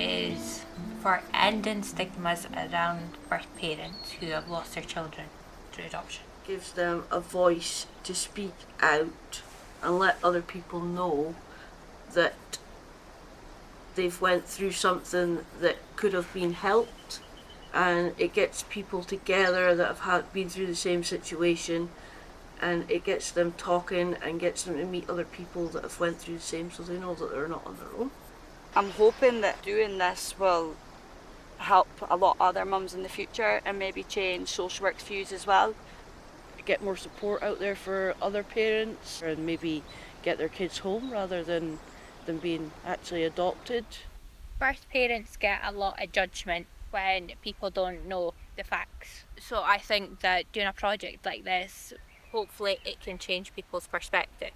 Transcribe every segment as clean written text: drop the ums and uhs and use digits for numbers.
is for ending stigmas around birth parents who have lost their children through adoption. Gives them a voice to speak out and let other people know that they've went through something that could have been helped, and it gets people together that have been through the same situation, and it gets them talking and gets them to meet other people that have went through the same, so they know that they're not on their own. I'm hoping that doing this will help a lot of other mums in the future and maybe change social work's views as well. Get more support out there for other parents and maybe get their kids home rather than them being actually adopted. Birth parents get a lot of judgment when people don't know the facts. So I think that doing a project like this, hopefully it can change people's perspective,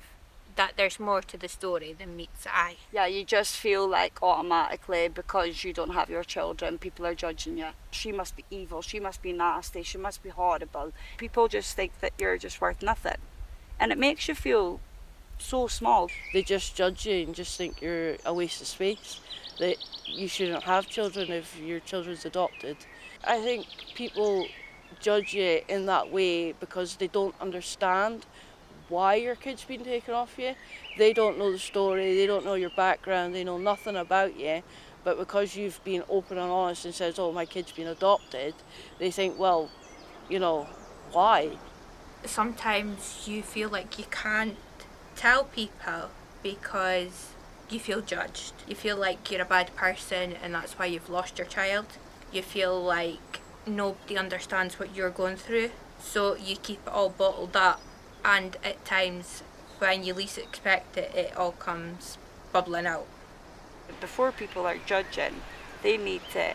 that there's more to the story than meets the eye. Yeah, you just feel like automatically because you don't have your children, people are judging you. She must be evil, she must be nasty, she must be horrible. People just think that you're just worth nothing. And it makes you feel so small. They just judge you and just think you're a waste of space, that you shouldn't have children if your children's adopted. I think people judge you in that way because they don't understand why your kid's been taken off you. They don't know the story, they don't know your background, they know nothing about you, but because you've been open and honest and says, oh, my kid's been adopted, they think, well, you know, why? Sometimes you feel like you can't tell people because you feel judged. You feel like you're a bad person and that's why you've lost your child. You feel like nobody understands what you're going through, so you keep it all bottled up. And at times, when you least expect it, it all comes bubbling out. Before people are judging, they need to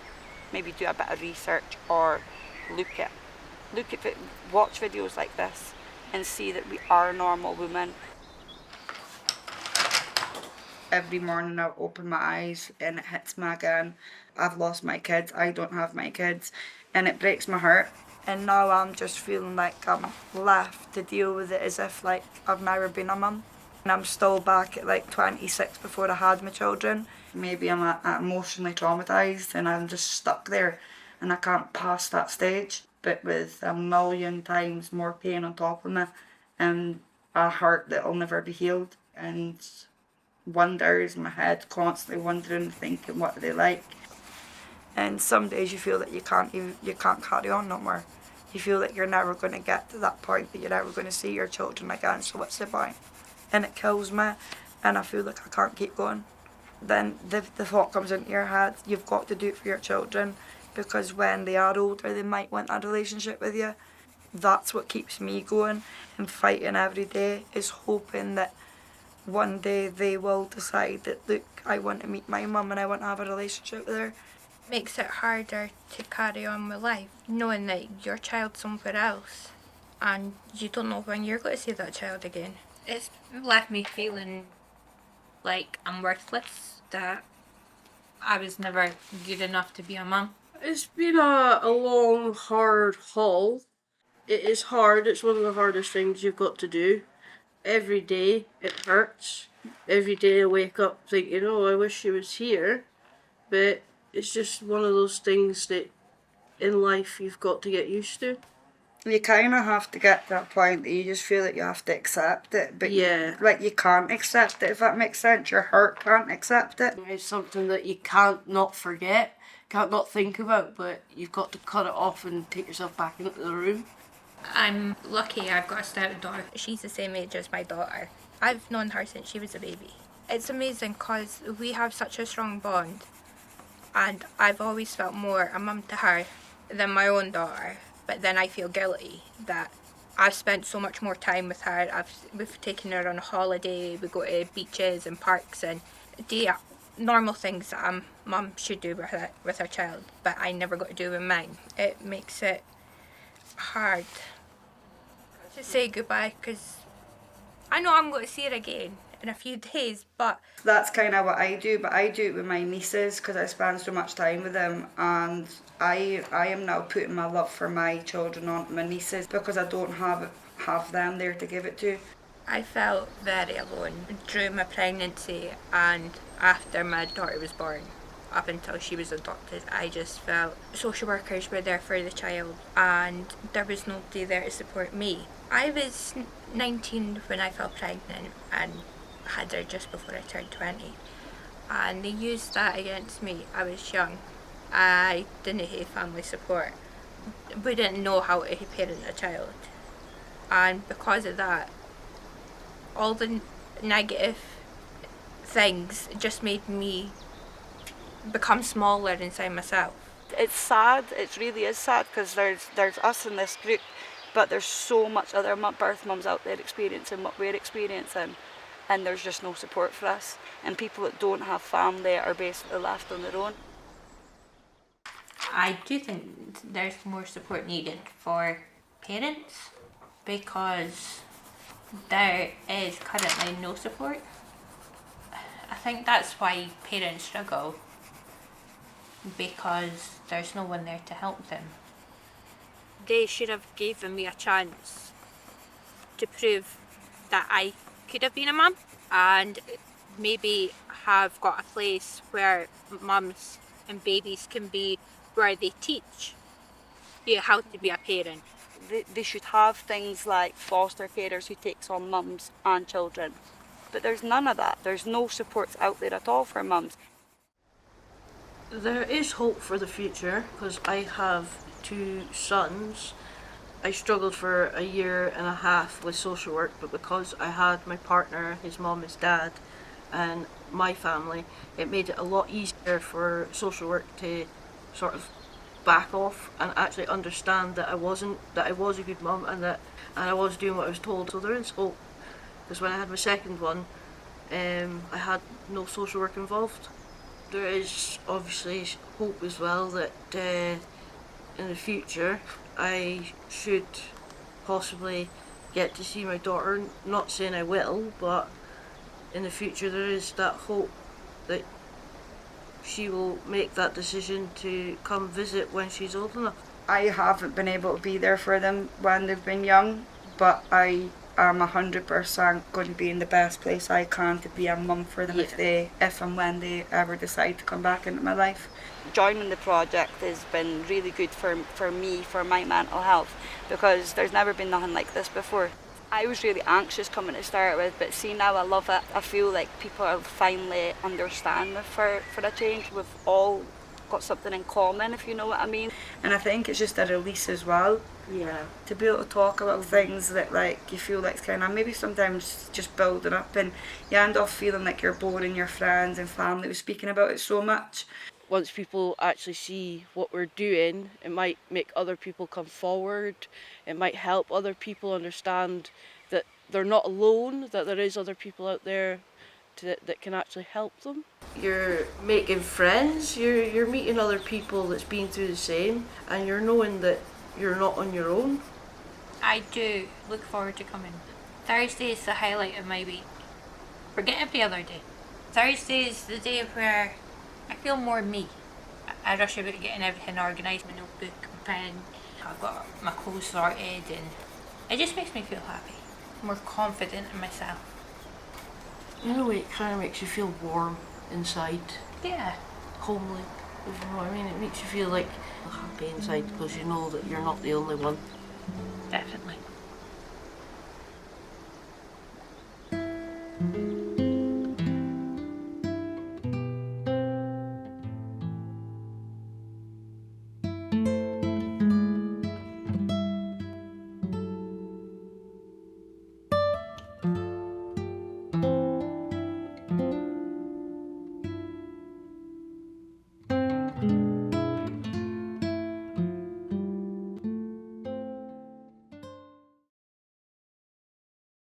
maybe do a bit of research or watch videos like this and see that we are normal women. Every morning I open my eyes and it hits me again. I've lost my kids, I don't have my kids, and it breaks my heart. And now I'm just feeling like I'm left to deal with it as if like I've never been a mum. And I'm still back at like 26 before I had my children. Maybe I'm emotionally traumatised and I'm just stuck there and I can't pass that stage. But with a million times more pain on top of me and a heart that'll never be healed, and wonders in my head, constantly wondering, thinking what are they like. And some days you feel that you can't carry on no more. You feel that you're never going to get to that point, that you're never going to see your children again, so what's the point? And it kills me, and I feel like I can't keep going. Then the thought comes into your head, you've got to do it for your children, because when they are older, they might want a relationship with you. That's what keeps me going and fighting every day, is hoping that one day they will decide that, look, I want to meet my mum and I want to have a relationship with her. Makes it harder to carry on with life, knowing that your child's somewhere else and you don't know when you're going to see that child again. It's left me feeling like I'm worthless, that I was never good enough to be a mum. It's been a long, hard haul. It is hard, it's one of the hardest things you've got to do. Every day it hurts. Every day I wake up thinking, oh, I wish she was here. But it's just one of those things that in life you've got to get used to. You kind of have to get to that point that you just feel that you have to accept it, but Yeah. you can't accept it, if that makes sense. Your heart can't accept it. It's something that you can't not forget, can't not think about, but you've got to cut it off and take yourself back into the room. I'm lucky I've got a stepdaughter. She's the same age as my daughter. I've known her since she was a baby. It's amazing because we have such a strong bond. And I've always felt more a mum to her than my own daughter. But then I feel guilty that I've spent so much more time with her. We've taken her on a holiday, we go to beaches and parks and do normal things that a mum should do with her child, but I never got to do with mine. It makes it hard to say goodbye because I know I'm going to see her again in a few days, but That's kind of what I do, but I do it with my nieces because I spend so much time with them, and I am now putting my love for my children on my nieces because I don't have them there to give it to. I felt very alone during my pregnancy and after my daughter was born. up until she was adopted. I just felt social workers were there for the child and there was nobody there to support me. I was 19 when I fell pregnant and had her just before I turned 20. And they used that against me. I was young. I didn't have family support. We didn't know how to parent a child. And because of that, all the negative things just made me become smaller inside myself. It's sad, it really is sad, because there's us in this group, but there's so much other birth mums out there experiencing what we're experiencing, and there's just no support for us. And people that don't have family are basically left on their own. I do think there's more support needed for parents because there is currently no support. I think that's why parents struggle, because there's no one there to help them. They should have given me a chance to prove that I could have been a mum and maybe have got a place where mums and babies can be, where they teach you how to be a parent. They should have things like foster carers who takes on mums and children. But there's none of that. There's no supports out there at all for mums. There is hope for the future because I have 2 sons. I struggled for a year and a half with social work, but because I had my partner, his mum, his dad, and my family, it made it a lot easier for social work to sort of back off and actually understand that I was a good mum and I was doing what I was told. So there is hope, because when I had my second one, I had no social work involved. There is obviously hope as well that in the future I should possibly get to see my daughter. Not saying I will, but in the future there is that hope that she will make that decision to come visit when she's old enough. I haven't been able to be there for them when they've been young, but I am 100% going to be in the best place I can to be a mum for them if and when they ever decide to come back into my life. Joining the project has been really good for me, for my mental health, because there's never been nothing like this before. I was really anxious coming to start with, but see now I love it. I feel like people are finally understand me for a change. We've all got something in common, if you know what I mean. And I think it's just a release as well. Yeah. To be able to talk about things that like you feel like it's kind of maybe sometimes just building up, and you end up feeling like you're boring your friends and family with speaking about it so much. Once people actually see what we're doing, it might make other people come forward. It might help other people understand that they're not alone, that there is other people out there that can actually help them. You're making friends, you're meeting other people that's been through the same, and you're knowing that you're not on your own. I do look forward to coming. Thursday is the highlight of my week. Forget every other day. Thursday is the day where I feel more me. I rush about getting everything organised, my notebook and pen. I've got my clothes sorted and it just makes me feel happy. More confident in myself. In a way, it kind of makes you feel warm inside. Yeah. Homely. You know what I mean? It makes you feel like happy inside because you know that you're not the only one. Definitely.